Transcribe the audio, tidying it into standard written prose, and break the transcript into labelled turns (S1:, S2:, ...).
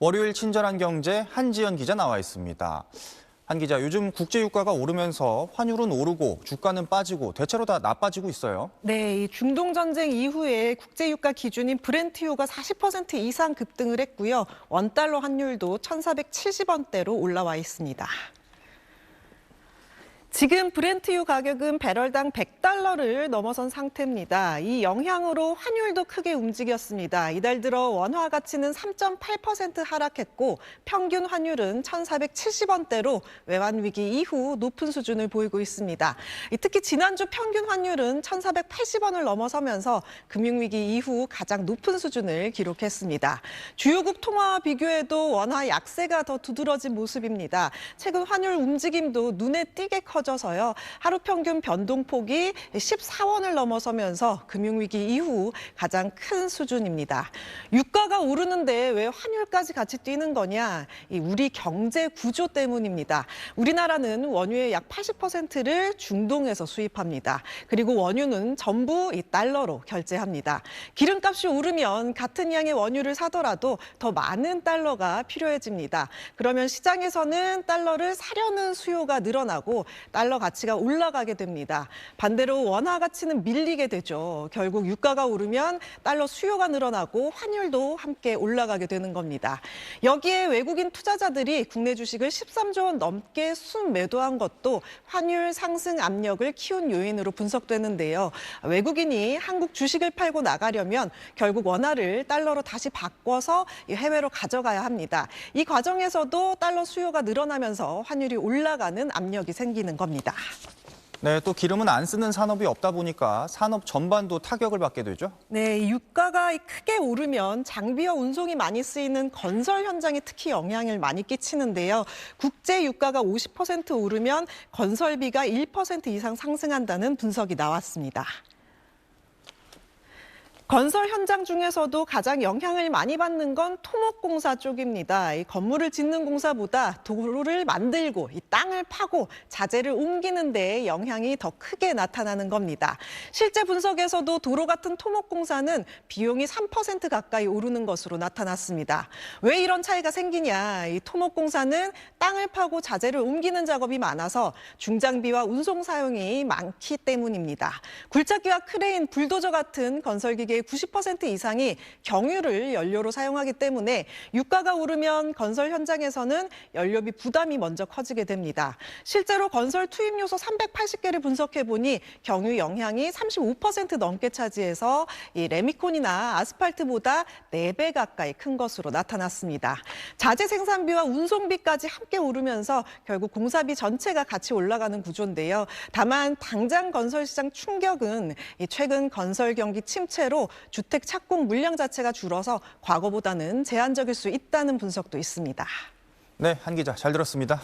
S1: 월요일 친절한 경제 한지연 기자 나와 있습니다. 한 기자, 요즘 국제유가가 오르면서 환율은 오르고 주가는 빠지고 대체로 다 나빠지고 있어요.
S2: 네, 이 중동 전쟁 이후에 국제유가 기준인 브렌트유가 40% 이상 급등을 했고요. 원달러 환율도 1,470원대로 올라와 있습니다. 지금 브렌트유 가격은 배럴당 100달러를 넘어선 상태입니다. 이 영향으로 환율도 크게 움직였습니다. 이달 들어 원화 가치는 3.8% 하락했고 평균 환율은 1,470원대로 외환 위기 이후 높은 수준을 보이고 있습니다. 특히 지난주 평균 환율은 1,480원을 넘어서면서 금융위기 이후 가장 높은 수준을 기록했습니다. 주요국 통화와 비교해도 원화 약세가 더 두드러진 모습입니다. 최근 환율 움직임도 눈에 띄게 커져서요. 하루 평균 변동폭이 14원을 넘어서면서 금융위기 이후 가장 큰 수준입니다. 유가가 오르는데 왜 환율까지 같이 뛰는 거냐? 우리 경제 구조 때문입니다. 우리나라는 원유의 약 80%를 중동에서 수입합니다. 그리고 원유는 전부 이 달러로 결제합니다. 기름값이 오르면 같은 양의 원유를 사더라도 더 많은 달러가 필요해집니다. 그러면 시장에서는 달러를 사려는 수요가 늘어나고 달러 가치가 올라가게 됩니다. 반대로 원화 가치는 밀리게 되죠. 결국 유가가 오르면 달러 수요가 늘어나고 환율도 함께 올라가게 되는 겁니다. 여기에 외국인 투자자들이 국내 주식을 13조 원 넘게 순매도한 것도 환율 상승 압력을 키운 요인으로 분석되는데요. 외국인이 한국 주식을 팔고 나가려면 결국 원화를 달러로 다시 바꿔서 해외로 가져가야 합니다. 이 과정에서도 달러 수요가 늘어나면서 환율이 올라가는 압력이 생기는 겁니다.
S1: 네, 또 기름은 안 쓰는 산업이 없다 보니까 산업 전반도 타격을 받게 되죠.
S2: 네, 유가가 크게 오르면 장비와 운송이 많이 쓰이는 건설 현장에 특히 영향을 많이 끼치는데요. 국제 유가가 50% 오르면 건설비가 1% 이상 상승한다는 분석이 나왔습니다. 건설 현장 중에서도 가장 영향을 많이 받는 건 토목공사 쪽입니다. 이 건물을 짓는 공사보다 도로를 만들고 이 땅을 파고 자재를 옮기는 데 영향이 더 크게 나타나는 겁니다. 실제 분석에서도 도로 같은 토목공사는 비용이 3% 가까이 오르는 것으로 나타났습니다. 왜 이런 차이가 생기냐? 이 토목공사는 땅을 파고 자재를 옮기는 작업이 많아서 중장비와 운송 사용이 많기 때문입니다. 굴착기와 크레인, 불도저 같은 건설기계의 90% 이상이 경유를 연료로 사용하기 때문에 유가가 오르면 건설 현장에서는 연료비 부담이 먼저 커지게 됩니다. 실제로 건설 투입 요소 380개를 분석해 보니 경유 영향이 35% 넘게 차지해서 이 레미콘이나 아스팔트보다 4배 가까이 큰 것으로 나타났습니다. 자재 생산비와 운송비까지 함께 오르면서 결국 공사비 전체가 같이 올라가는 구조인데요. 다만 당장 건설 시장 충격은 최근 건설 경기 침체로 주택 착공 물량 자체가 줄어서 과거보다는 제한적일 수 있다는 분석도 있습니다.
S1: 네, 한 기자 잘 들었습니다.